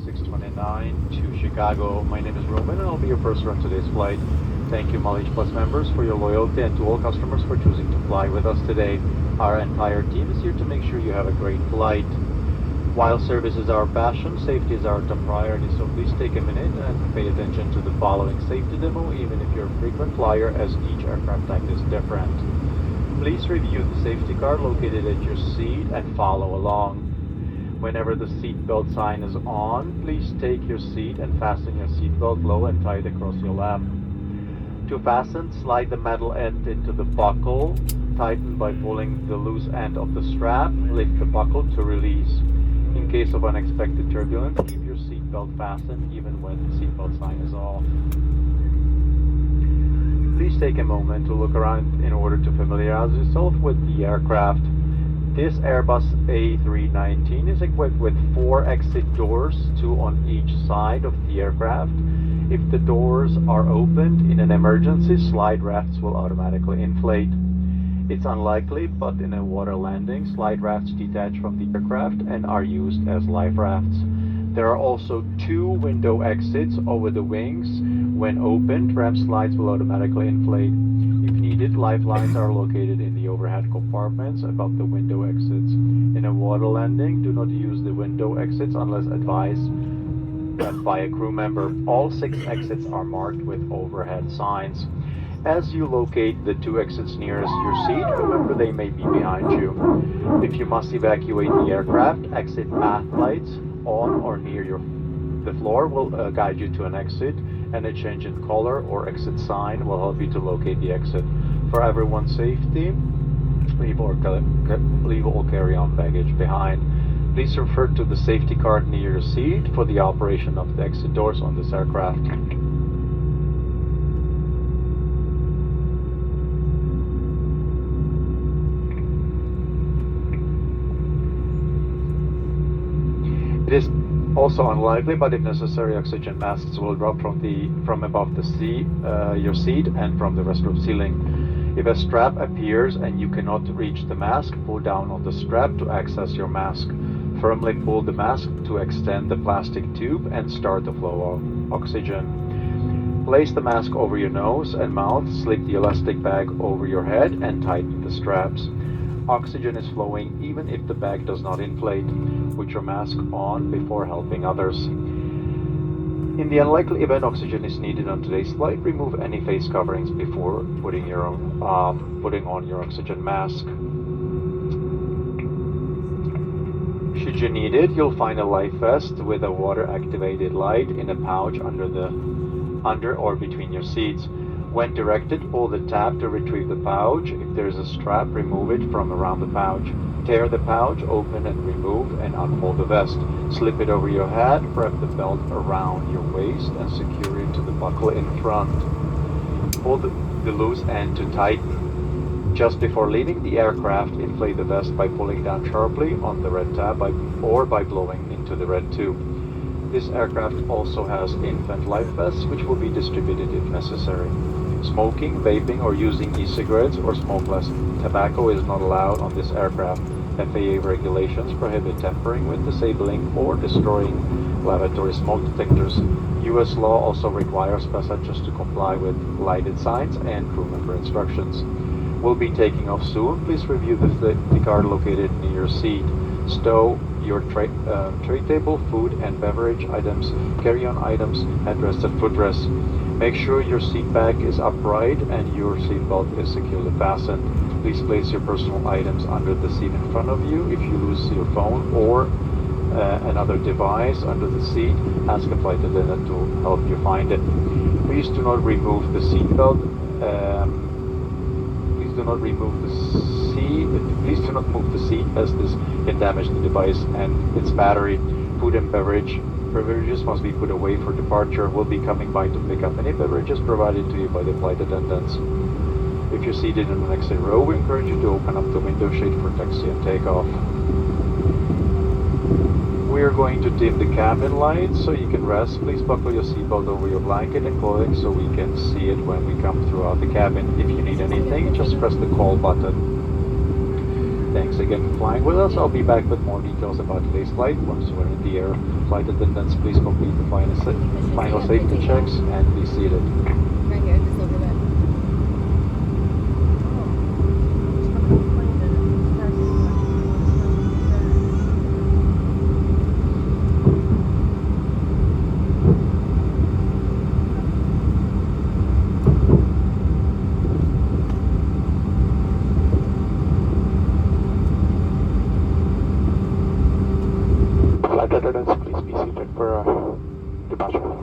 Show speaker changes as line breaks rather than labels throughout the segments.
UA-2629 to Chicago. My name is Roman and I'll be your purser on today's flight. Thank you Mileage Plus members for your loyalty and to all customers for choosing to fly with us today. Our entire team is here to make sure you have a great flight. While service is our passion, safety is our top priority, so please take a minute and pay attention to the following safety demo, even if you're a frequent flyer, as each aircraft type is different. Please review the safety card located at your seat and follow along. Whenever the seatbelt sign is on, please take your seat and fasten your seatbelt low and tight across your lap. To fasten, slide the metal end into the buckle, tighten by pulling the loose end of the strap, lift the buckle to release. In case of unexpected turbulence, keep your seatbelt fastened even when the seatbelt sign is off. Please take a moment to look around in order to familiarize yourself with the aircraft. This Airbus A319 is equipped with 4 exit doors, 2 on each side of the aircraft. If the doors are opened in an emergency, slide rafts will automatically inflate. It's unlikely, but in a water landing, slide rafts detach from the aircraft and are used as life rafts. There are also 2 window exits over the wings. When opened, ramp slides will automatically inflate. If needed, lifelines are located in the overhead compartments above the window exits. In a water landing, do not use the window exits unless advised by a crew member. All 6 exits are marked with overhead signs. As you locate the 2 exits nearest your seat, remember they may be behind you. If you must evacuate the aircraft, exit path lights on or near the floor will guide you to an exit, and a change in color or exit sign will help you to locate the exit. For everyone's safety, leave all carry-on baggage behind. Please refer to the safety card near your seat for the operation of the exit doors on this aircraft. It is also unlikely, but if necessary, oxygen masks will drop from above your seat and from the restroom ceiling. If a strap appears and you cannot reach the mask, pull down on the strap to access your mask. Firmly pull the mask to extend the plastic tube and start the flow of oxygen. Place the mask over your nose and mouth, slip the elastic bag over your head and tighten the straps. Oxygen is flowing even if the bag does not inflate. Put your mask on before helping others. In the unlikely event oxygen is needed on today's flight, remove any face coverings before putting on your oxygen mask. Should you need it, you'll find a life vest with a water-activated light in a pouch under or between your seats. When directed, pull the tab to retrieve the pouch. If there is a strap, remove it from around the pouch. Tear the pouch open and remove and unfold the vest. Slip it over your head, wrap the belt around your waist and secure it to the buckle in front. Pull the loose end to tighten. Just before leaving the aircraft, inflate the vest by pulling down sharply on the red tab or by blowing into the red tube. This aircraft also has infant life vests, which will be distributed if necessary. Smoking, vaping, or using e-cigarettes or smokeless tobacco is not allowed on this aircraft. FAA regulations prohibit tampering with, disabling, or destroying lavatory smoke detectors. U.S. law also requires passengers to comply with lighted signs and crew member instructions. We'll be taking off soon. Please review the card located near your seat. Stow your tray table, food and beverage items, carry-on items, headrest and footrest. Make sure your seat back is upright and your seatbelt is securely fastened. Please place your personal items under the seat in front of you. If you lose your phone or another device under the seat, ask a flight attendant to help you find it. Please do not remove the seatbelt. Please do not move the seat, as this can damage the device and its battery. Food and beverages must be put away for departure. We'll be coming by to pick up any beverages provided to you by the flight attendants. If you're seated in the next row, we encourage you to open up the window shade for taxi and takeoff. We are going to dim the cabin lights so you can rest. Please buckle your seatbelt over your blanket and clothing so we can see it when we come throughout the cabin. If you need anything, just press the call button. Thanks again for flying with us. I'll be back with more details about today's flight once we're in the air. flight attendants, please complete the final safety checks and be seated.
Right here, just over there.
Flight attendants, please be seated for departure.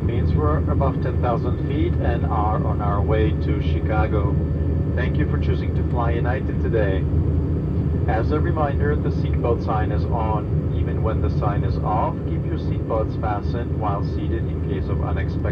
means we're above 10,000 feet and are on our way to Chicago. Thank you for choosing to fly United today. As a reminder, the seatbelt sign is on. Even when the sign is off, keep your seatbelts fastened while seated in case of unexpected